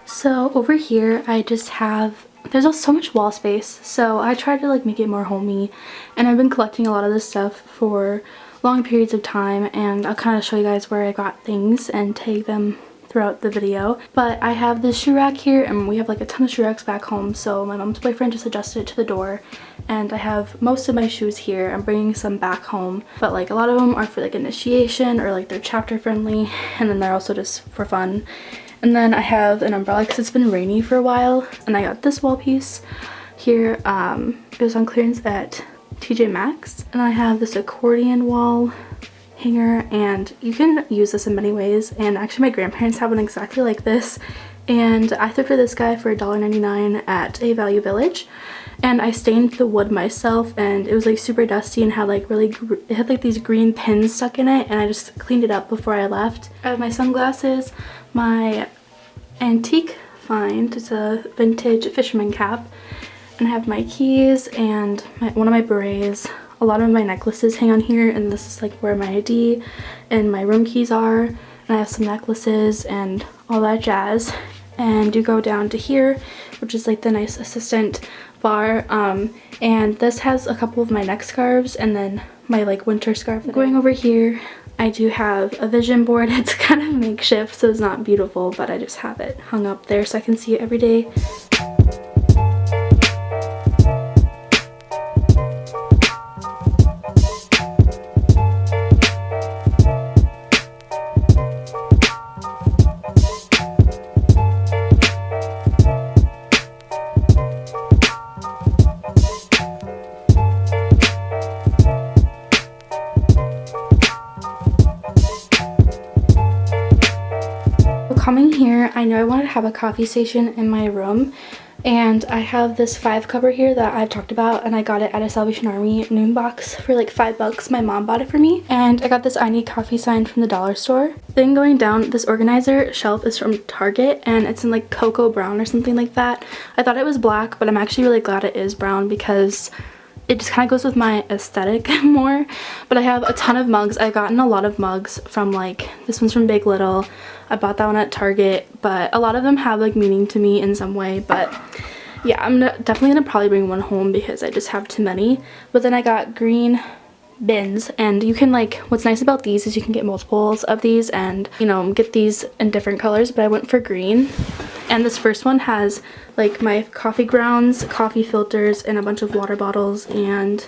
So over here I just have, there's also so much wall space, so I tried to like make it more homey, and I've been collecting a lot of this stuff for long periods of time, and I'll kind of show you guys where I got things and tag them throughout the video. But I have this shoe rack here, and we have like a ton of shoe racks back home, so my mom's boyfriend just adjusted it to the door, and I have most of my shoes here. I'm bringing some back home, but like a lot of them are for like initiation or like they're chapter friendly, and then they're also just for fun. And then I have an umbrella because it's been rainy for a while, and I got this wall piece here. It was on clearance at TJ Maxx, and I have this accordion wall hanger, and you can use this in many ways, and actually my grandparents have one exactly like this, and I thrifted this guy for $1.99 at a Value Village, and I stained the wood myself, and it was like super dusty and had like really it had like these green pins stuck in it, and I just cleaned it up before I left. I have my sunglasses, my antique find, it's a vintage fisherman cap, and I have my keys and one of my berets. A lot of my necklaces hang on here, and this is like where my ID and my room keys are, and I have some necklaces and all that jazz. And you go down to here, which is like the nice assistant bar, and this has a couple of my neck scarves and then my like winter scarf. Going over here, I do have a vision board. It's kind of makeshift, so it's not beautiful, but I just have it hung up there so I can see it every day. Coming here, I know I wanted to have a coffee station in my room, and I have this 5 cover here that I've talked about, and I got it at a Salvation Army noon box for like $5. My mom bought it for me, and I got this I Need Coffee sign from the dollar store. Then going down, this organizer shelf is from Target, and it's in like cocoa brown or something like that. I thought it was black, but I'm actually really glad it is brown because it just kind of goes with my aesthetic more. But I have a ton of mugs. I've gotten a lot of mugs from like, this one's from Big Little. I bought that one at Target, but a lot of them have like meaning to me in some way. But yeah, I'm definitely gonna probably bring one home because I just have too many. But then I got green bins, and you can like, what's nice about these is you can get multiples of these and, you know, get these in different colors, but I went for green. And this first one has like my coffee grounds, coffee filters, and a bunch of water bottles and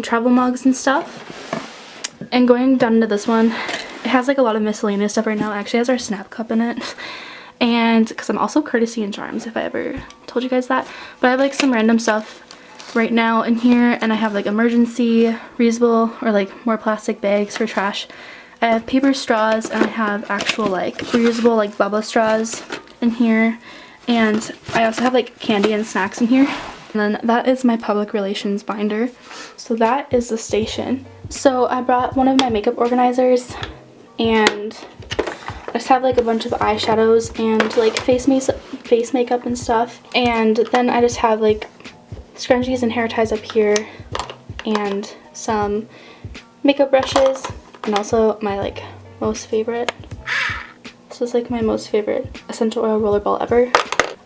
travel mugs and stuff. And going down into this one, it has like a lot of miscellaneous stuff right now. It actually has our snap cup in it. And because I'm also courtesy and charms, if I ever told you guys that. But I have like some random stuff right now in here, and I have like emergency reusable or like more plastic bags for trash. I have paper straws, and I have actual like reusable like Bubba straws in here, and I also have like candy and snacks in here. And then that is my public relations binder. So that is the station. So I brought one of my makeup organizers, and I just have like a bunch of eyeshadows and like face makeup and stuff. And then I just have like scrunchies and hair ties up here, and some makeup brushes, and also my like most favorite. This is like my most favorite essential oil rollerball ever.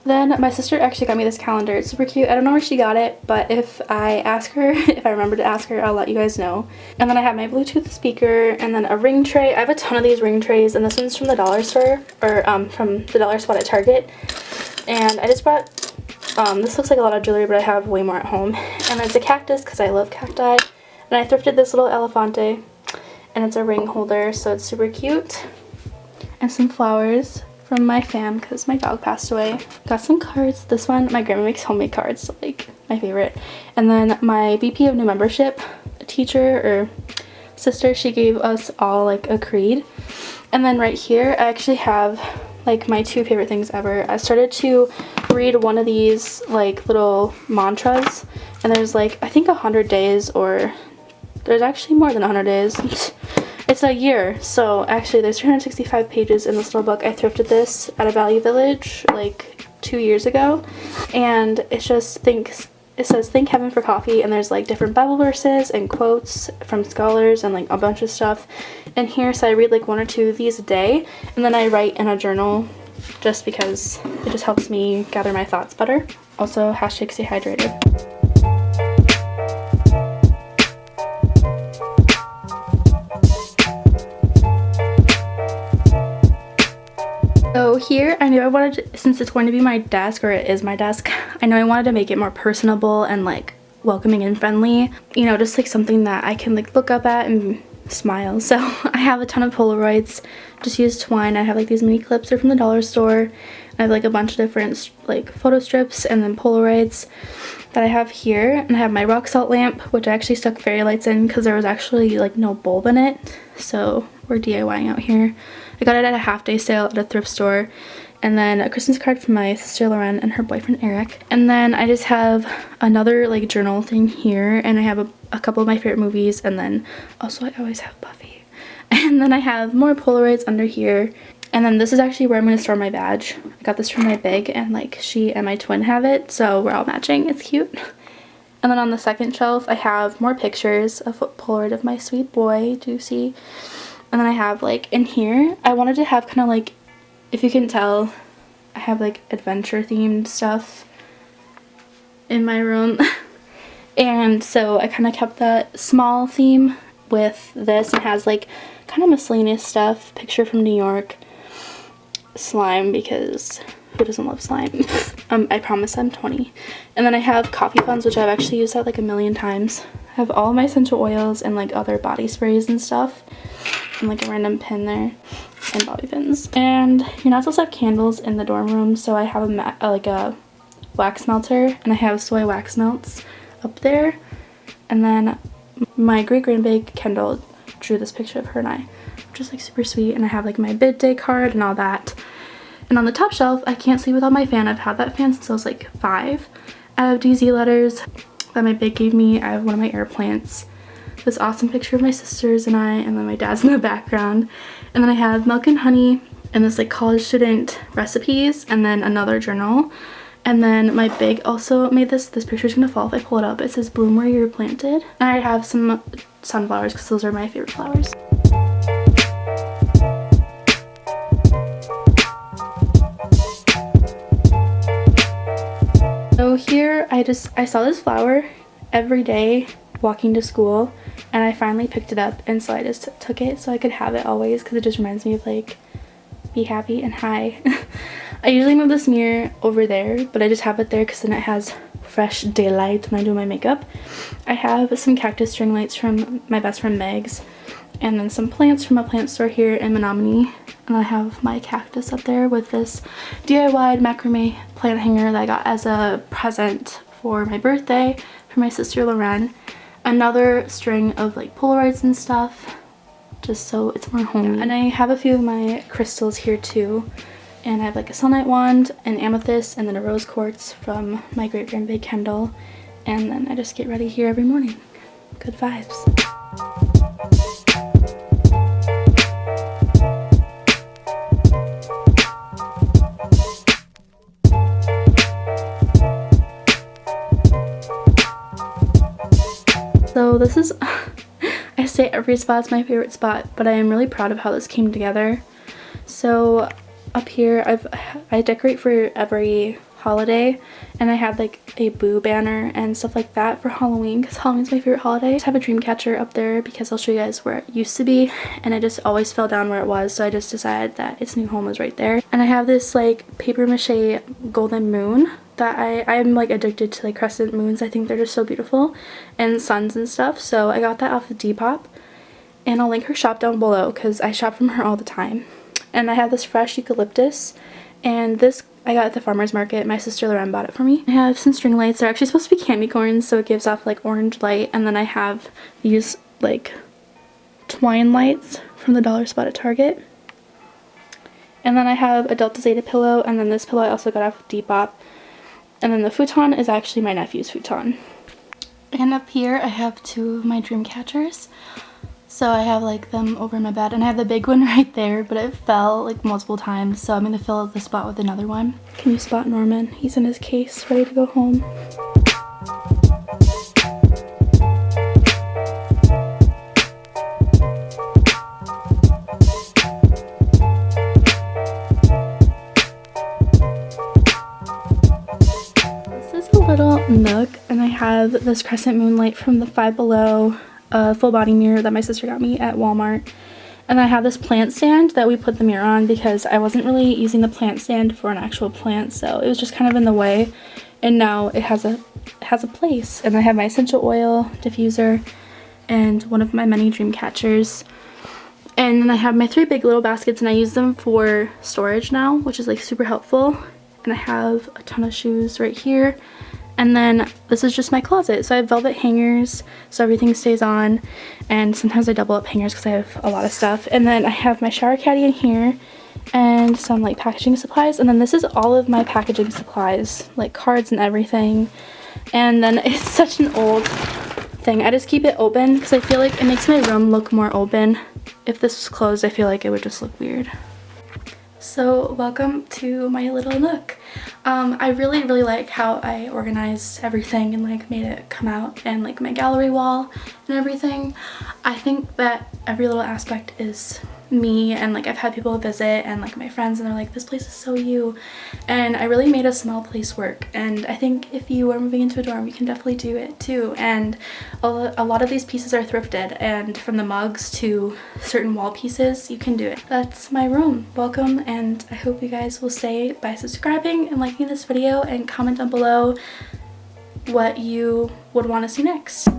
Then my sister actually got me this calendar. It's super cute. I don't know where she got it, but if I ask her, if I remember to ask her, I'll let you guys know. And then I have my Bluetooth speaker, and then a ring tray. I have a ton of these ring trays, and this one's from the dollar store, or from the dollar spot at Target. And I just brought, this looks like a lot of jewelry, but I have way more at home. And it's a cactus because I love cacti. And I thrifted this little elefante, and it's a ring holder, so it's super cute. And some flowers from my fam because my dog passed away. Got some cards. This one, my grandma makes homemade cards, so like my favorite. And then my VP of new membership, teacher or sister, she gave us all like a creed. And then right here, I actually have like my 2 favorite things ever. I started to read one of these like little mantras, and there's like I think 100 days, or there's actually more than 100 days. It's a year, so actually there's 365 pages in this little book. I thrifted this at a Value Village like 2 years ago, and it just it says thank heaven for coffee, and there's like different Bible verses and quotes from scholars and like a bunch of stuff in here. So I read like 1 or 2 of these a day, and then I write in a journal just because it just helps me gather my thoughts better. Also, hashtag stay hydrated. So here, I knew I wanted to, since it's going to be my desk, or it is my desk, I know I wanted to make it more personable and like welcoming and friendly, you know, just like something that I can like look up at and smile. So I have a ton of Polaroids, just used twine. I have like these mini clips, they're from the dollar store. I have like a bunch of different like photo strips and then Polaroids that I have here. And I have my rock salt lamp, which I actually stuck fairy lights in because there was actually like no bulb in it. So we're DIYing out here. I got it at a half-day sale at a thrift store. And then a Christmas card from my sister Lauren and her boyfriend Eric. And then I just have another like journal thing here, and I have a couple of my favorite movies, and then also I always have Buffy. And then I have more Polaroids under here. And then this is actually where I'm going to store my badge. I got this from my big, and like she and my twin have it, so we're all matching. It's cute. And then on the second shelf I have more pictures of a Polaroid of my sweet boy, Juicy. And then I have like in here, I wanted to have kind of like, if you can tell, I have like adventure themed stuff in my room. And so I kind of kept that small theme with this. It has like kind of miscellaneous stuff, picture from New York, slime, because who doesn't love slime? I promise I'm 20. And then I have coffee funds, which I've actually used that like a million times. I have all my essential oils and like other body sprays and stuff, and like a random pin there, and bobby pins. And you're not supposed to have candles in the dorm room, so I have like a wax melter, and I have soy wax melts up there. And then my great grandbaby Kendall drew this picture of her and I, which is like super sweet. And I have like my bid day card and all that. And on the top shelf, I can't sleep without my fan. I've had that fan since I was like 5. I have DZ letters that my big gave me. I have one of my air plants, this awesome picture of my sisters and I, and then my dad's in the background. And then I have milk and honey and this like college student recipes, and then another journal. And then my big also made this picture's gonna fall if I pull it up. It says bloom where you're planted. And I have some sunflowers because those are my favorite flowers. So here I saw this flower every day walking to school, and I finally picked it up, and so I just took it so I could have it always because it just reminds me of like be happy and hi. I usually move this mirror over there, but I just have it there because then it has fresh daylight when I do my makeup. I have some cactus string lights from my best friend Meg's, and then some plants from a plant store here in Menominee. And I have my cactus up there with this DIY macrame plant hanger that I got as a present for my birthday from my sister Lauren. Another string of like Polaroids and stuff, just so it's more homey. And I have a few of my crystals here too. And I have like a selenite wand, an amethyst, and then a rose quartz from my great grandbaby Kendall. And then I just get ready here every morning. Good vibes. So this is, I say every spot's my favorite spot, but I am really proud of how this came together. So up here I decorate for every holiday, and I had like a boo banner and stuff like that for Halloween because Halloween's my favorite holiday. I just have a dream catcher up there because I'll show you guys where it used to be, and it just always fell down where it was, so I just decided that its new home was right there. And I have this like paper mache golden moon that I'm like addicted to like crescent moons. I think they're just so beautiful, and suns and stuff, so I got that off of Depop, and I'll link her shop down below because I shop from her all the time. And I have this fresh eucalyptus, and this I got at the farmer's market. My sister Lauren bought it for me. I have some string lights. They're actually supposed to be candy corns, so it gives off like orange light. And then I have these like twine lights from the dollar spot at Target. And then I have a Delta Zeta pillow, and then this pillow I also got off of Depop. And then the futon is actually my nephew's futon. And up here I have two of my dream catchers. So I have like them over my bed, and I have the big one right there, but it fell like multiple times, so I'm gonna fill the spot with another one. Can you spot Norman? He's in his case, ready to go home. have this crescent moonlight from the Five Below full body mirror that my sister got me at Walmart. And I have this plant stand that we put the mirror on because I wasn't really using the plant stand for an actual plant, so it was just kind of in the way. And now it has a place. And I have my essential oil diffuser and one of my many dream catchers. And then I have my 3 big little baskets, and I use them for storage now, which is like super helpful. And I have a ton of shoes right here. And then this is just my closet. So I have velvet hangers so everything stays on, and sometimes I double up hangers because I have a lot of stuff. And then I have my shower caddy in here and some like packaging supplies. And then this is all of my packaging supplies, like cards and everything. And then it's such an old thing. I just keep it open because I feel like it makes my room look more open. If this was closed, I feel like it would just look weird. So welcome to my little nook. I really like how I organized everything and like made it come out, and like my gallery wall and everything. I think that every little aspect is me, and like I've had people visit and like my friends, and they're like, this place is so you. And I really made a small place work, and I think if you are moving into a dorm, you can definitely do it too. And a lot of these pieces are thrifted, and from the mugs to certain wall pieces, you can do it. That's my room. Welcome, and I hope you guys will stay by subscribing and liking this video, and comment down below what you would want to see next.